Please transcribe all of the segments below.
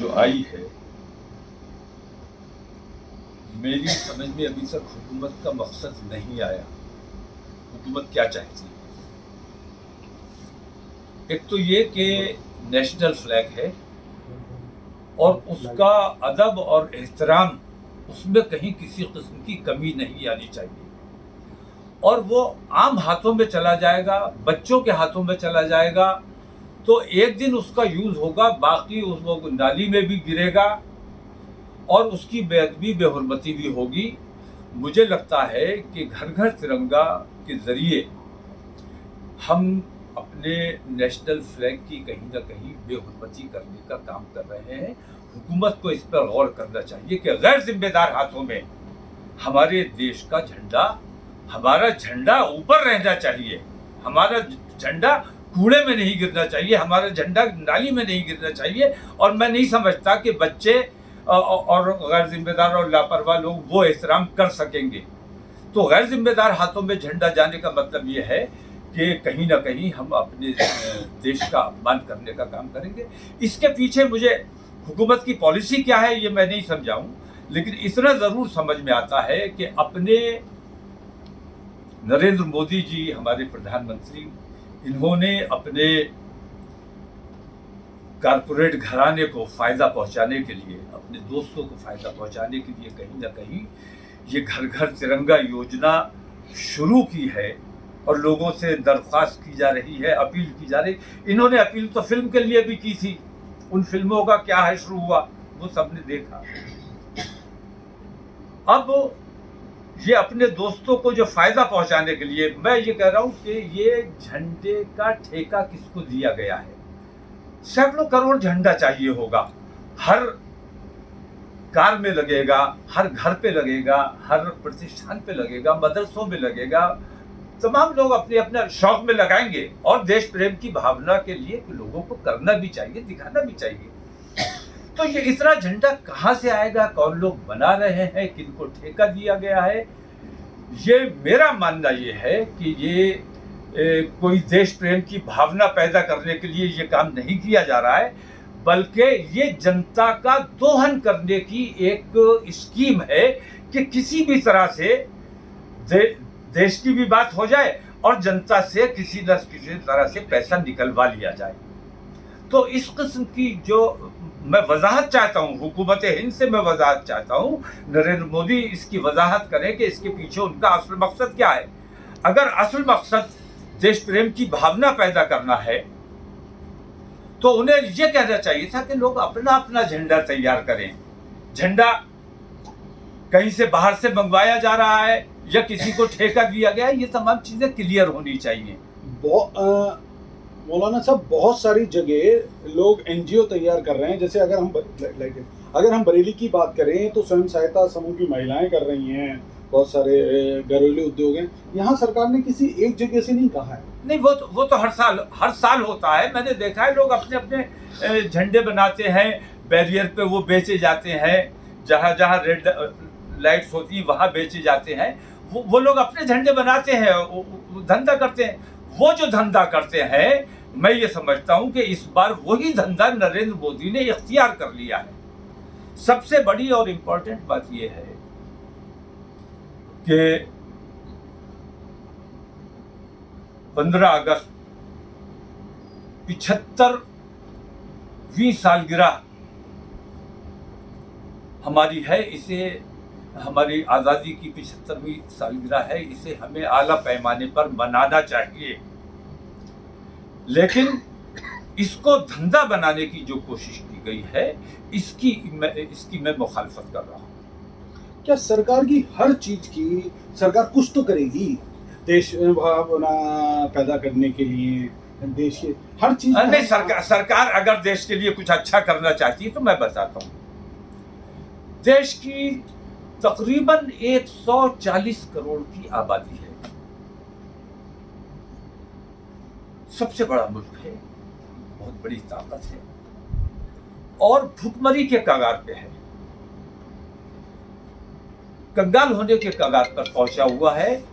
जो आई है, मेरी समझ में अभी तक हुकूमत का मकसद नहीं आया। हुकूमत क्या चाहती है? एक तो ये कि नेशनल फ्लैग है और उसका अदब और एहतराम, उसमें कहीं किसी किस्म की कमी नहीं आनी चाहिए। और वो आम हाथों में चला जाएगा, बच्चों के हाथों में चला जाएगा, तो एक दिन उसका यूज होगा, बाकी वो नाली में भी गिरेगा और उसकी बेअदबी बेहुरमती भी होगी। मुझे लगता है कि घर घर तिरंगा के जरिए हम अपने नेशनल फ्लैग की कहीं ना कहीं बेहुरमती करने का काम कर रहे हैं। हुकूमत को इस पर गौर करना चाहिए कि गैर जिम्मेदार हाथों में हमारे देश का झंडा, हमारा झंडा ऊपर रहना चाहिए, हमारा झंडा कूड़े में नहीं गिरना चाहिए, हमारा झंडा नाली में नहीं गिरना चाहिए। और मैं नहीं समझता कि बच्चे और गैर जिम्मेदार और लापरवाह लोग वो एहतराम कर सकेंगे। तो गैर जिम्मेदार हाथों में झंडा जाने का मतलब ये है कि कहीं ना कहीं हम अपने देश का अपमान करने का काम करेंगे। इसके पीछे मुझे हुकूमत की पॉलिसी क्या है ये मैं नहीं समझाऊं, लेकिन इतना जरूर समझ में आता है कि अपने नरेंद्र मोदी जी, हमारे प्रधानमंत्री, इन्होंने अपने कारपोरेट घराने को फायदा पहुंचाने के लिए, अपने दोस्तों को फायदा पहुंचाने के लिए कहीं ना कहीं ये घर घर तिरंगा योजना शुरू की है और लोगों से दरख्वास्त की जा रही है, अपील की जा रही। इन्होंने अपील तो फिल्म के लिए भी की थी, उन फिल्मों का क्या है शुरू हुआ वो सबने देखा। अब ये अपने दोस्तों को जो फायदा पहुंचाने के लिए, मैं ये कह रहा हूं कि ये झंडे का ठेका किसको दिया गया है? सैकड़ों करोड़ झंडा चाहिए होगा, हर कार में लगेगा, हर घर पे लगेगा, हर प्रतिष्ठान पे लगेगा, मदरसों में लगेगा, तमाम लोग अपने अपने शौक में लगाएंगे। और देश प्रेम की भावना के लिए लोगों को करना भी चाहिए, दिखाना भी चाहिए। तो ये इतना झंडा कहां से आएगा, कौन लोग बना रहे हैं, किनको ठेका दिया गया है? ये मेरा मानना ये है कि ये कोई देश प्रेम की भावना पैदा करने के लिए ये काम नहीं किया जा रहा है, बल्कि ये जनता का दोहन करने की एक स्कीम है कि किसी भी तरह से देश की भी बात हो जाए और जनता से किसी न किसी तरह से पैसा निकलवा लिया जाए। तो इस किस्म की जो मैं वजाहत चाहता हूँ, हुकूमत हिंद से मैं वजाहत चाहता हूँ, नरेंद्र मोदी इसकी वजाहत करें कि इसके पीछे उनका असल मकसद क्या है। अगर असल मकसद देश प्रेम की भावना पैदा करना है तो उन्हें यह कहना चाहिए था कि लोग अपना अपना झंडा तैयार करें। झंडा कहीं से बाहर से मंगवाया जा रहा है या किसी को ठेका दिया गया है, ये तमाम चीजें क्लियर होनी चाहिए। मौलाना साहब, बहुत सारी जगह लोग एनजीओ तैयार कर रहे हैं। जैसे अगर हम बरेली की बात करें तो स्वयं सहायता समूह की महिलाएं कर रही हैं, बहुत सारे घरेलू उद्योग हैं। यहाँ सरकार ने किसी एक जगह से नहीं कहा है। नहीं, वो तो हर साल होता है। मैंने देखा है लोग अपने अपने झंडे बनाते हैं, बैरियर पे वो बेचे जाते हैं, जहाँ जहाँ रेड लाइट्स होती है वहाँ बेचे जाते हैं। वो लोग अपने झंडे बनाते हैं, वो धंधा करते हैं। वो जो धंधा करते हैं, मैं ये समझता हूँ कि इस बार वही धंधा नरेंद्र मोदी ने इख्तियार कर लिया है। सबसे बड़ी और इम्पोर्टेंट बात यह है कि 15 अगस्त 75वीं सालगिरह हमारी है, इसे हमारी आज़ादी की 75वीं सालगिरह है, इसे हमें आला पैमाने पर मनाना चाहिए। लेकिन इसको धंधा बनाने की जो कोशिश की गई है, इसकी मैं मुखालफत कर रहा हूँ। क्या सरकार की हर चीज की सरकार कुछ तो करेगी देश भावना पैदा करने के लिए? देश के हर चीज नहीं, सरकार अगर देश के लिए कुछ अच्छा करना चाहती है तो मैं बताता हूँ। देश की तकरीबन 140 करोड़ की आबादी है, सबसे बड़ा मुल्क है, बहुत बड़ी ताकत है और भुखमरी के कगार पे है, कंगाल होने के कगार पर पहुंचा हुआ है।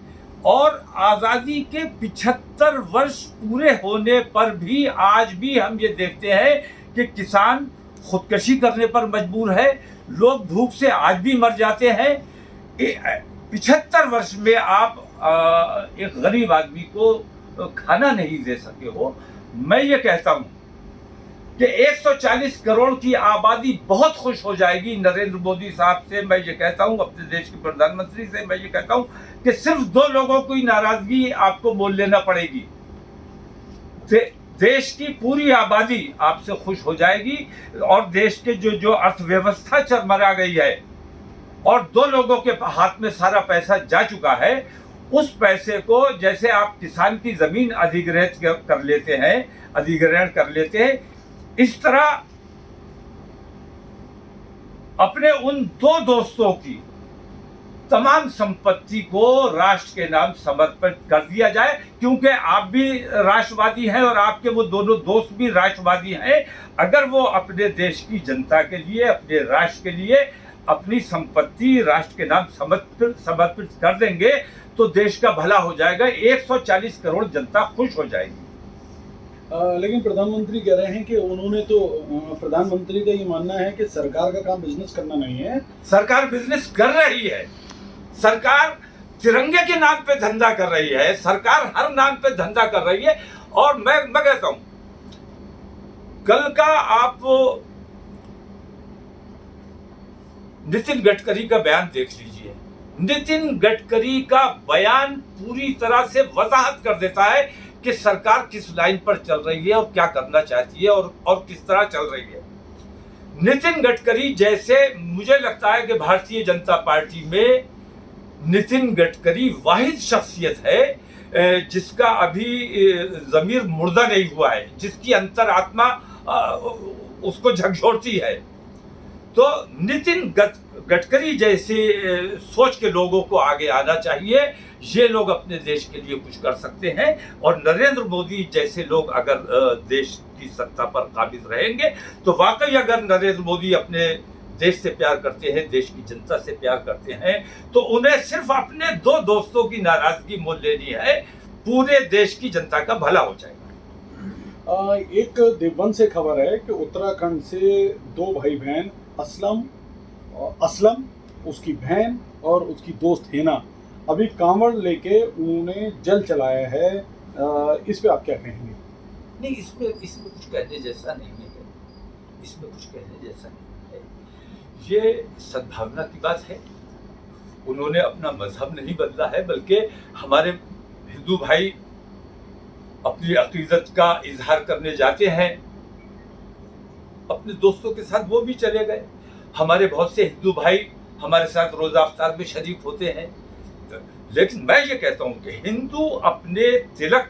और आजादी के 75 वर्ष पूरे होने पर भी आज भी हम ये देखते हैं कि किसान खुदकशी करने पर मजबूर है, लोग भूख से आज भी मर जाते हैं। 75 वर्ष में आप एक गरीब आदमी को खाना नहीं दे सके हो। मैं ये कहता हूँ कि 140 करोड़ की आबादी बहुत खुश हो जाएगी नरेंद्र मोदी साहब से। मैं ये कहता हूँ, अपने देश के प्रधानमंत्री से मैं ये कहता हूँ कि सिर्फ 2 लोगों की नाराजगी आपको मोल लेना पड़ेगी। देश की पूरी आबादी आपसे खुश हो जाएगी और देश के जो अर्थव्यवस्था चरमरा गई है और 2 लोगों के हाथ में सारा पैसा जा चुका है, उस पैसे को जैसे आप किसान की जमीन अधिग्रहण कर लेते हैं, इस तरह अपने उन 2 दोस्तों की तमाम संपत्ति को राष्ट्र के नाम समर्पित कर दिया जाए, क्योंकि आप भी राष्ट्रवादी हैं और आपके वो दोनों दोस्त भी राष्ट्रवादी हैं। अगर वो अपने देश की जनता के लिए, अपने राष्ट्र के लिए अपनी संपत्ति राष्ट्र के नाम समर्पित कर देंगे तो देश का भला हो जाएगा, 140 करोड़ जनता खुश हो जाएगी। लेकिन प्रधानमंत्री कह रहे हैं कि उन्होंने तो प्रधानमंत्री का ये मानना है कि सरकार का काम बिजनेस करना नहीं है। सरकार बिजनेस कर रही है, सरकार तिरंगे के नाम पे धंधा कर रही है, सरकार हर नाम पे धंधा कर रही है। और मैं कहता हूं, कल का आप नितिन गडकरी का बयान देख लीजिए। नितिन गडकरी का बयान पूरी तरह से वजाहत कर देता है कि सरकार किस लाइन पर चल रही है और क्या करना चाहती है और किस तरह चल रही है। नितिन गडकरी जैसे, मुझे लगता है कि भारतीय जनता पार्टी में नितिन गडकरी वाहिद शख्सियत है जिसका अभी जमीर मुर्दा नहीं हुआ है, जिसकी अंतरात्मा उसको झकझोरती है। तो नितिन गडकरी जैसे सोच के लोगों को आगे आना चाहिए। ये लोग अपने देश के लिए कुछ कर सकते हैं और नरेंद्र मोदी जैसे लोग अगर देश की सत्ता पर काबिज रहेंगे तो वाकई अगर नरेंद्र मोदी अपने देश से प्यार करते हैं, देश की जनता से प्यार करते हैं, तो उन्हें सिर्फ अपने 2 दोस्तों की नाराजगी मोल लेनी है, पूरे देश की जनता का भला हो जाएगा। एक देवबंद से खबर है कि उत्तराखंड से 2 भाई बहन असलम, उसकी बहन और उसकी दोस्त हेना, अभी कांवड़ लेके उन्होंने जल चलाया है। इस पे आप क्या कहेंगे? नहीं, इसमें कुछ कहने जैसा नहीं है, इसमें कुछ कहने जैसा नहीं है। ये सद्भावना की बात है। उन्होंने अपना मजहब नहीं बदला है, बल्कि हमारे हिंदू भाई अपनी अकीदत का इजहार करने जाते हैं, अपने दोस्तों के साथ वो भी चले गए। हमारे बहुत से हिंदू भाई हमारे साथ रोज़ा अफ्तार में शरीक होते हैं। लेकिन मैं ये कहता हूँ कि हिंदू अपने तिलक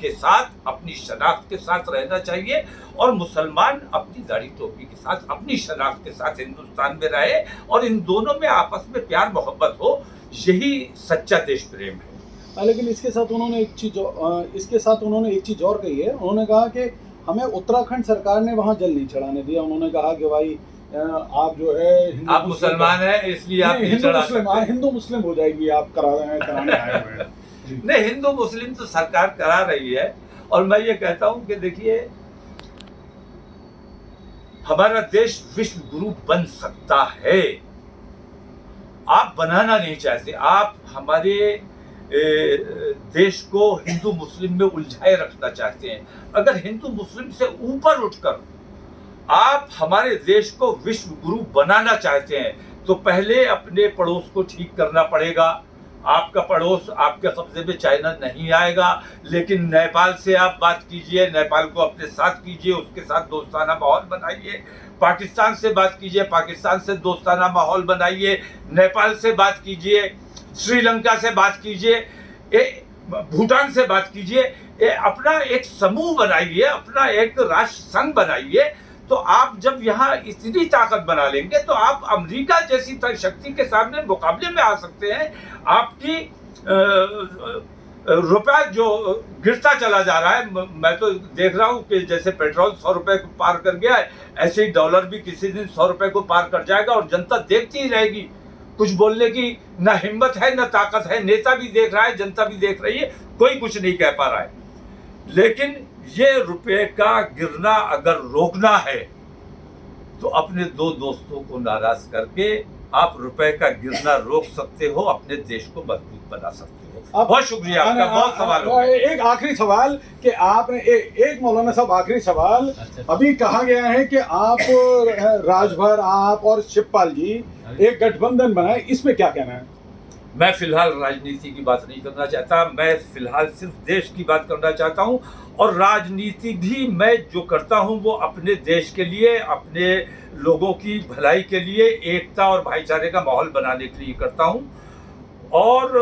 के साथ, अपनी शनाख्त के साथ रहना चाहिए और मुसलमान अपनी दाढ़ी टोपी के साथ, अपनी शनाख्त के साथ हिंदुस्तान में रहे और इन दोनों में आपस में प्यार मोहब्बत हो। यही सच्चा देश प्रेम है। लेकिन इसके साथ उन्होंने एक चीज़ और कही है। उन्होंने कहा कि हमें उत्तराखंड सरकार ने वहाँ जल नहीं चढ़ाने दिया। उन्होंने कहा कि भाई आप जो है आप मुसलमान हैं इसलिए आप नहीं चढ़ा सकते। हिंदू मुस्लिम हो जाएगी, आप कराने आए हुए हैं। नहीं, हिंदू मुस्लिम तो सरकार करा रही है। और मैं ये कहता हूं कि देखिए, हमारा देश विश्व गुरु बन सकता है। आप बनाना नहीं चाहते, आप हमारे देश को हिंदू मुस्लिम में उलझाए रखना चाहते हैं। अगर हिंदू मुस्लिम से ऊपर उठकर आप हमारे देश को विश्व गुरु बनाना चाहते हैं तो पहले अपने पड़ोस को ठीक करना पड़ेगा। आपका पड़ोस आपके कब्जे में चाइना नहीं आएगा, लेकिन नेपाल से आप बात कीजिए, नेपाल को अपने साथ कीजिए, उसके साथ दोस्ताना माहौल बनाइए। पाकिस्तान से बात कीजिए, पाकिस्तान से दोस्ताना माहौल बनाइए। नेपाल से बात कीजिए, श्रीलंका से बात कीजिए, भूटान से बात कीजिए। अपना एक समूह बनाइए, अपना एक राष्ट्र संघ बनाइए। तो आप जब यहाँ इतनी ताकत बना लेंगे तो आप अमेरिका जैसी शक्ति के सामने मुकाबले में आ सकते हैं। आपकी रुपया जो गिरता चला जा रहा है, मैं तो देख रहा हूँ कि जैसे पेट्रोल 100 रुपए को पार कर गया है, ऐसे ही डॉलर भी किसी दिन 100 रुपए को पार कर जाएगा और जनता देखती ही रहेगी। कुछ बोलने की ना हिम्मत है ना ताकत है। नेता भी देख रहा है, जनता भी देख रही है, कोई कुछ नहीं कह पा रहा है। लेकिन ये रुपये का गिरना अगर रोकना है तो अपने दो दोस्तों को नाराज करके आप रुपए का गिरना रोक सकते हो, अपने देश को मजबूत बना सकते हो। बहुत शुक्रिया आपका, बहुत सवाल हो गए। एक आखिरी सवाल कि आपने एक मौलाना साहब आखिरी सवाल, अभी कहा गया है कि आप राजभर आप और शिवपाल जी एक गठबंधन बनाए, इसमें क्या कहना है? मैं फिलहाल राजनीति की बात नहीं करना चाहता, मैं फिलहाल सिर्फ देश की बात करना चाहता हूं, और राजनीति भी मैं जो करता हूं वो अपने देश के लिए, अपने लोगों की भलाई के लिए, एकता और भाईचारे का माहौल बनाने के लिए करता हूं। और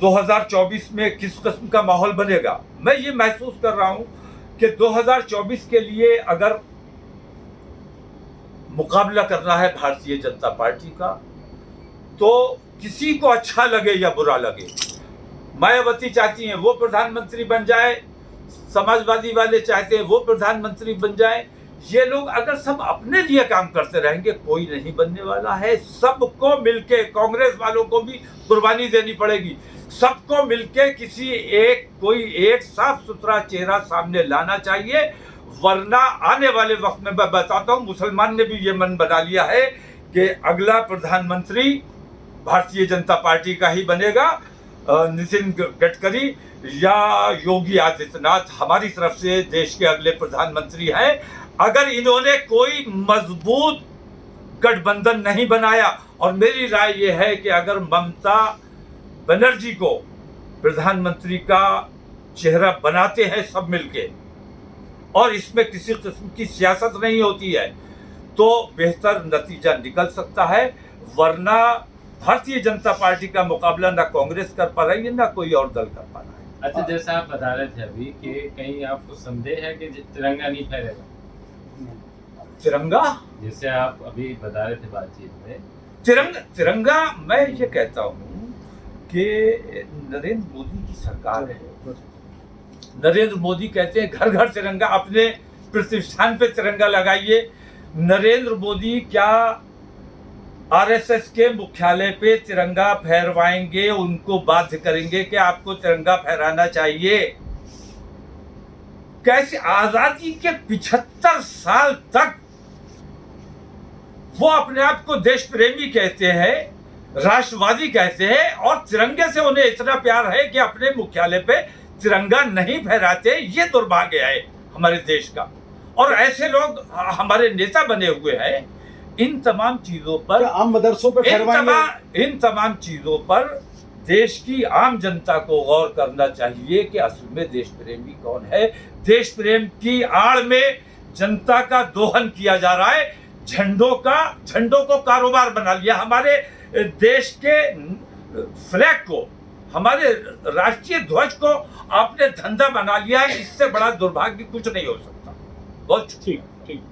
2024 में किस किस्म का माहौल बनेगा, मैं ये महसूस कर रहा हूं कि 2024 के लिए अगर मुकाबला करना है भारतीय जनता पार्टी का, तो किसी को अच्छा लगे या बुरा लगे, मायावती चाहती हैं वो प्रधानमंत्री बन जाए, समाजवादी वाले चाहते हैं वो प्रधानमंत्री बन जाए, ये लोग अगर सब अपने लिए काम करते रहेंगे कोई नहीं बनने वाला है। सबको मिलके, कांग्रेस वालों को भी कुर्बानी देनी पड़ेगी, सबको मिलके किसी कोई एक साफ सुथरा चेहरा सामने लाना चाहिए, वरना आने वाले वक्त में मैं बताता हूं, मुसलमान ने भी ये मन बना लिया है कि अगला प्रधानमंत्री भारतीय जनता पार्टी का ही बनेगा, नितिन गडकरी या योगी आदित्यनाथ हमारी तरफ से देश के अगले प्रधानमंत्री हैं। अगर इन्होंने कोई मजबूत गठबंधन नहीं बनाया, और मेरी राय यह है कि अगर ममता बनर्जी को प्रधानमंत्री का चेहरा बनाते हैं सब मिलके, और इसमें किसी किस्म की सियासत नहीं होती है, तो बेहतर नतीजा निकल सकता है, वरना भारतीय जनता पार्टी का मुकाबला ना कांग्रेस कर पा रही है ना कोई और दल कर पा रहा है। अच्छा, जैसा आप बता रहे थे अभी कि कहीं आपको संदेह है कि तिरंगा नहीं फहरेगा, तिरंगा, जैसे आप अभी बता रहे थे बातचीत में, तिरंगा मैं ये कहता हूँ कि नरेंद्र मोदी की सरकार है, नरेंद्र मोदी कहते हैं घर घर तिरंगा, अपने प्रतिष्ठान पे तिरंगा लगाइए। नरेंद्र मोदी क्या आरएसएस के मुख्यालय पे तिरंगा फहरवाएंगे, उनको बाध्य करेंगे कि आपको तिरंगा फहराना चाहिए? कैसे आजादी के 75 साल तक वो अपने आप को देश प्रेमी कहते हैं, राष्ट्रवादी कहते हैं, और तिरंगे से उन्हें इतना प्यार है कि अपने मुख्यालय पे तिरंगा नहीं फहराते। ये दुर्भाग्य है हमारे देश का, और ऐसे लोग हमारे नेता बने हुए हैं। इन तमाम चीजों पर, आम मदरसों पर इन तमाम चीजों पर देश की आम जनता को गौर करना चाहिए कि असल में देश प्रेमी कौन है। देश प्रेम की आड़ में जनता का दोहन किया जा रहा है, झंडों को कारोबार बना लिया, हमारे देश के फ्लैग को, हमारे राष्ट्रीय ध्वज को आपने धंधा बना लिया है। इससे बड़ा दुर्भाग्य कुछ नहीं हो सकता। बहुत ठीक ठीक।